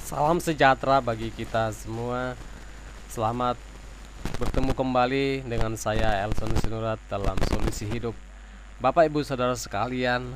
Salam sejahtera bagi kita semua. Selamat bertemu kembali dengan saya Elson Sinurat dalam Solusi Hidup. Bapak Ibu Saudara sekalian,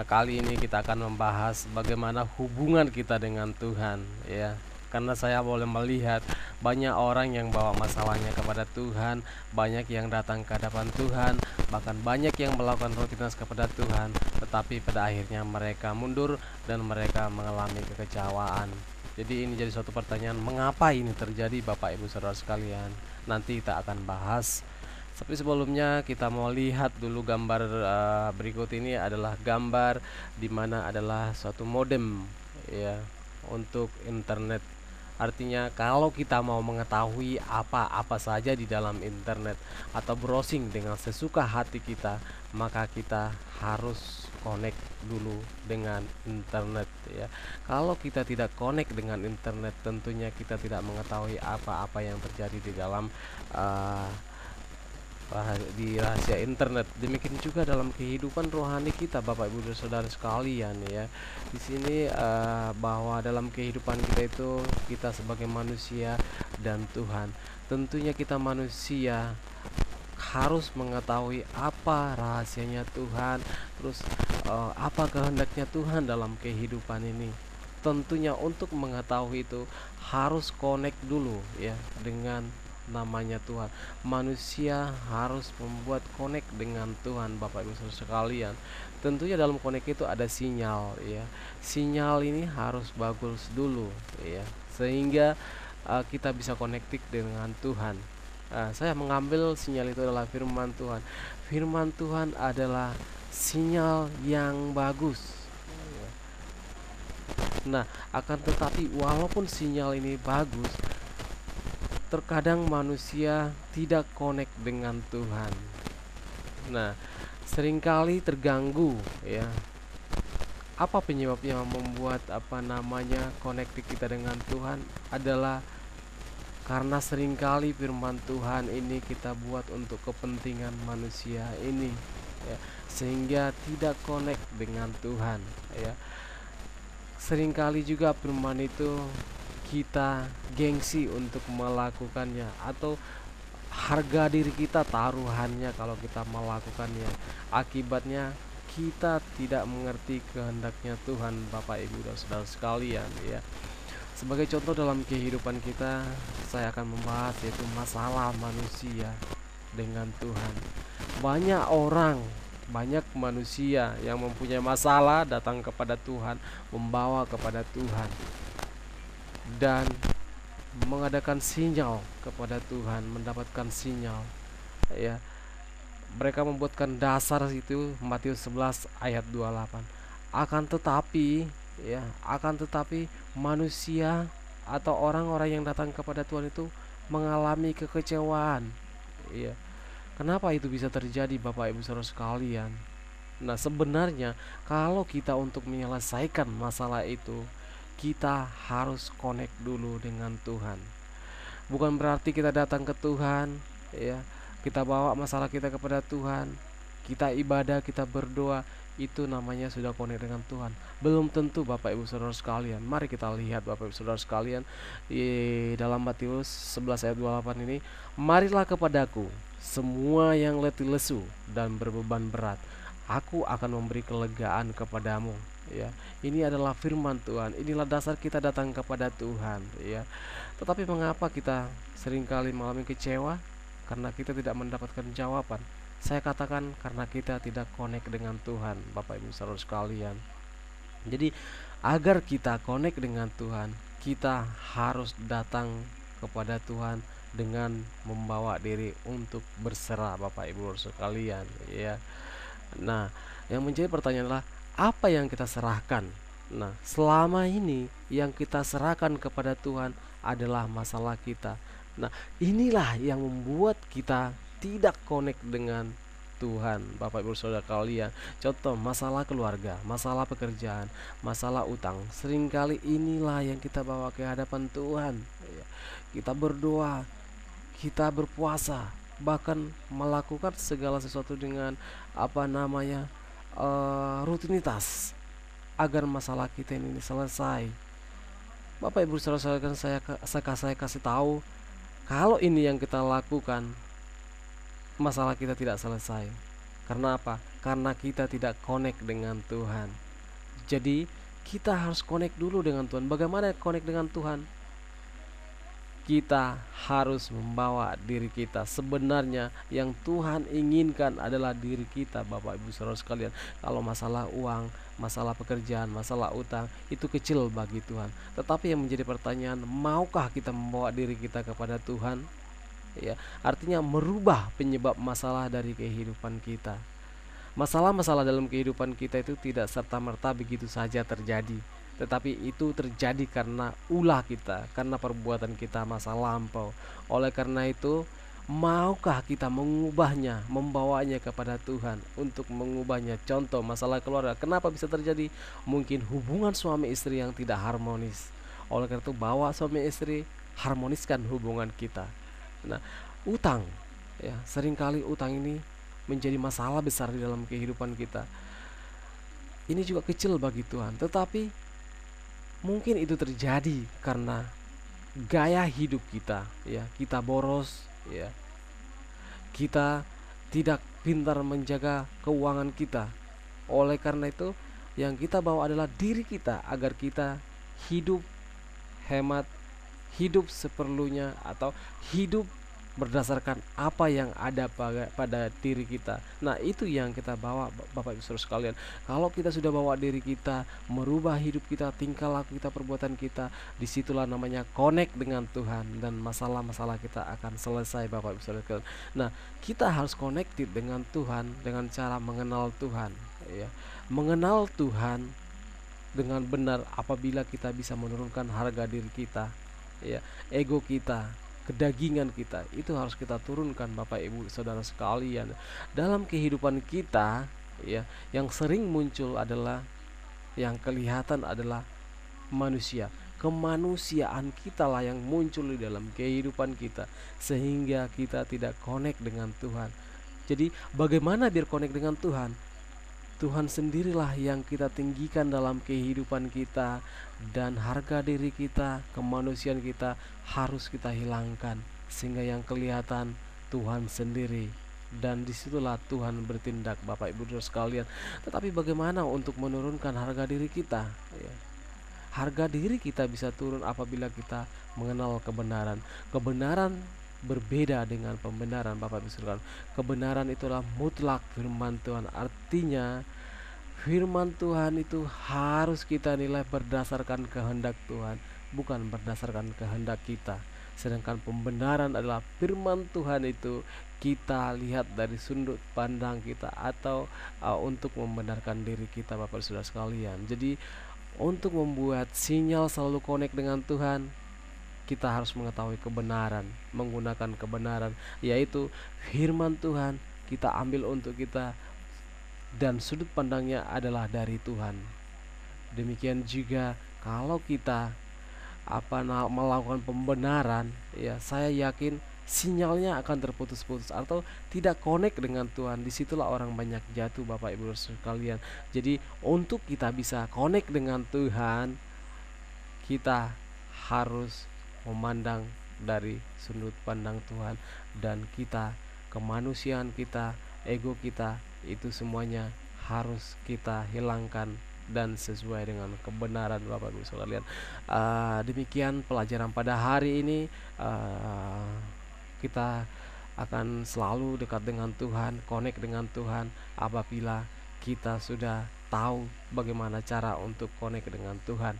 kali ini kita akan membahas bagaimana hubungan kita dengan Tuhan, ya. Karena saya boleh melihat banyak orang yang bawa masalahnya kepada Tuhan, banyak yang datang ke hadapan Tuhan, bahkan banyak yang melakukan rutinitas kepada Tuhan, tetapi pada akhirnya mereka mundur dan mereka mengalami kekecewaan. Jadi ini jadi suatu pertanyaan, mengapa ini terjadi Bapak Ibu Saudara sekalian? Nanti kita akan bahas. Tapi sebelumnya kita mau lihat dulu gambar berikut ini adalah gambar di mana adalah suatu modem, ya, untuk internet. Artinya kalau kita mau mengetahui apa-apa saja di dalam internet atau browsing dengan sesuka hati kita, maka kita harus connect dulu dengan internet, ya. Kalau kita tidak connect dengan internet, tentunya kita tidak mengetahui apa-apa yang terjadi di dalam uh, di rahasia internet. Demikian juga dalam kehidupan rohani kita, Bapak Ibu dan Saudara sekalian, ya. Di sini bahwa dalam kehidupan kita itu kita sebagai manusia dan Tuhan. Tentunya kita manusia harus mengetahui apa rahasianya Tuhan, terus apa kehendaknya Tuhan dalam kehidupan ini. Tentunya untuk mengetahui itu harus connect dulu, ya, dengan namanya Tuhan. Manusia harus membuat connect dengan Tuhan, Bapak Ibu Saudara sekalian. Tentunya dalam connect itu ada sinyal, ya. Sinyal ini harus bagus dulu, ya, sehingga kita bisa connected dengan Tuhan. Saya mengambil sinyal itu adalah firman Tuhan. Firman Tuhan adalah sinyal yang bagus. Nah, akan tetapi walaupun sinyal ini bagus, terkadang manusia tidak connect dengan Tuhan. Nah, seringkali terganggu, ya. Apa penyebabnya membuat connect kita dengan Tuhan adalah karena seringkali firman Tuhan ini kita buat untuk kepentingan manusia ini, ya, sehingga tidak connect dengan Tuhan, ya. Seringkali juga firman itu kita gengsi untuk melakukannya, atau harga diri kita taruhannya kalau kita melakukannya. Akibatnya kita tidak mengerti kehendaknya Tuhan, Bapak Ibu dan Saudara sekalian, ya. Sebagai contoh dalam kehidupan kita, saya akan membahas yaitu masalah manusia dengan Tuhan. Banyak manusia yang mempunyai masalah datang kepada Tuhan, membawa kepada Tuhan, dan mengadakan sinyal kepada Tuhan, mendapatkan sinyal, ya. Mereka membuatkan dasar itu Matius 11 ayat 28. Akan tetapi, ya, manusia atau orang-orang yang datang kepada Tuhan itu mengalami kekecewaan, ya. Kenapa itu bisa terjadi, Bapak Ibu Saudara sekalian? Nah, sebenarnya kalau kita untuk menyelesaikan masalah itu, kita harus connect dulu dengan Tuhan. Bukan berarti kita datang ke Tuhan, ya, kita bawa masalah kita kepada Tuhan, kita ibadah, kita berdoa, itu namanya sudah connect dengan Tuhan. Belum tentu, Bapak Ibu Saudara sekalian. Mari kita lihat, Bapak Ibu Saudara sekalian, di dalam Matius 11 ayat 28 ini, marilah kepadaku semua yang letih lesu dan berbeban berat, aku akan memberi kelegaan kepadamu, ya. Ini adalah firman Tuhan. Inilah dasar kita datang kepada Tuhan, ya. Tetapi mengapa kita seringkali mengalami kecewa? Karena kita tidak mendapatkan jawaban. Saya katakan karena kita tidak connect dengan Tuhan, Bapak Ibu Saudara sekalian. Jadi agar kita connect dengan Tuhan, kita harus datang kepada Tuhan dengan membawa diri untuk berserah, Bapak Ibu sekalian, ya. Nah, yang menjadi pertanyaan adalah apa yang kita serahkan. Nah, selama ini yang kita serahkan kepada Tuhan adalah masalah kita. Nah, inilah yang membuat kita tidak connect dengan Tuhan, Bapak Ibu Saudara kalian. Contoh masalah keluarga, masalah pekerjaan, masalah utang. Seringkali inilah yang kita bawa ke hadapan Tuhan, ya. Kita berdoa, kita berpuasa, bahkan melakukan segala sesuatu dengan rutinitas agar masalah kita ini selesai. Bapak Ibu saudara sekalian, saya kasih tahu, kalau ini yang kita lakukan, masalah kita tidak selesai. Karena apa? Karena kita tidak connect dengan Tuhan. Jadi kita harus connect dulu dengan Tuhan. Bagaimana connect dengan Tuhan? Kita harus membawa diri kita. Sebenarnya yang Tuhan inginkan adalah diri kita, Bapak Ibu saudara sekalian. Kalau masalah uang, masalah pekerjaan, masalah utang, itu kecil bagi Tuhan. Tetapi yang menjadi pertanyaan, maukah kita membawa diri kita kepada Tuhan? Ya, artinya merubah penyebab masalah dari kehidupan kita. Masalah-masalah dalam kehidupan kita itu tidak serta-merta begitu saja terjadi, tetapi itu terjadi karena ulah kita, karena perbuatan kita masa lampau. Oleh karena itu, maukah kita mengubahnya, membawanya kepada Tuhan untuk mengubahnya? Contoh masalah keluarga, kenapa bisa terjadi? Mungkin hubungan suami istri yang tidak harmonis. Oleh karena itu, bawa suami istri, harmoniskan hubungan kita. Nah, utang, ya, seringkali utang ini menjadi masalah besar di dalam kehidupan kita. Ini juga kecil bagi Tuhan, tetapi mungkin itu terjadi karena gaya hidup kita, ya, kita boros, ya, kita tidak pintar menjaga keuangan kita. Oleh karena itu, yang kita bawa adalah diri kita, agar kita hidup hemat, hidup seperlunya, atau hidup berdasarkan apa yang ada pada diri kita. Nah, itu yang kita bawa, Bapak Ibu Saudara sekalian. Kalau kita sudah bawa diri kita, merubah hidup kita, tingkah laku kita, perbuatan kita, disitulah namanya connect dengan Tuhan, dan masalah-masalah kita akan selesai, Bapak Ibu Saudara sekalian. Nah, kita harus connected dengan Tuhan dengan cara mengenal Tuhan, ya. Mengenal Tuhan dengan benar apabila kita bisa menurunkan harga diri kita, ya, ego kita, kedagingan kita, itu harus kita turunkan, Bapak Ibu Saudara sekalian. Dalam kehidupan kita, ya, yang sering muncul adalah, yang kelihatan adalah manusia. Kemanusiaan kita lah yang muncul di dalam kehidupan kita, sehingga kita tidak connect dengan Tuhan. Jadi bagaimana biar connect dengan Tuhan? Tuhan sendirilah yang kita tinggikan dalam kehidupan kita, dan harga diri kita, kemanusiaan kita harus kita hilangkan, sehingga yang kelihatan Tuhan sendiri, dan disitulah Tuhan bertindak, Bapak Ibu Saudara sekalian. Tetapi bagaimana untuk menurunkan harga diri kita, ya? Harga diri kita bisa turun apabila kita mengenal kebenaran. Kebenaran berbeda dengan pembenaran, Bapak Ibu sekalian. Kebenaran itulah mutlak firman Tuhan. Artinya firman Tuhan itu harus kita nilai berdasarkan kehendak Tuhan, bukan berdasarkan kehendak kita. Sedangkan pembenaran adalah firman Tuhan itu kita lihat dari sudut pandang kita, atau untuk membenarkan diri kita, Bapak Saudara sekalian. Jadi untuk membuat sinyal selalu connect dengan Tuhan, kita harus mengetahui kebenaran, menggunakan kebenaran, yaitu firman Tuhan kita ambil untuk kita, dan sudut pandangnya adalah dari Tuhan. Demikian juga kalau kita melakukan pembenaran, ya, saya yakin sinyalnya akan terputus-putus atau tidak connect dengan Tuhan. Disitulah orang banyak jatuh, Bapak Ibu sekalian. Jadi untuk kita bisa connect dengan Tuhan, kita harus memandang dari sudut pandang Tuhan, dan kita, kemanusiaan kita, ego kita, itu semuanya harus kita hilangkan dan sesuai dengan kebenaran, Bapak Ibu sekalian. Demikian pelajaran pada hari ini. Kita akan selalu dekat dengan Tuhan, connect dengan Tuhan apabila kita sudah tahu bagaimana cara untuk connect dengan Tuhan.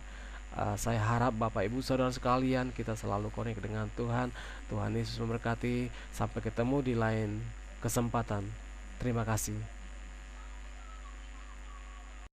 Saya harap Bapak Ibu Saudara sekalian, kita selalu connect dengan Tuhan. Tuhan Yesus memberkati. Sampai ketemu di lain kesempatan. Terima kasih.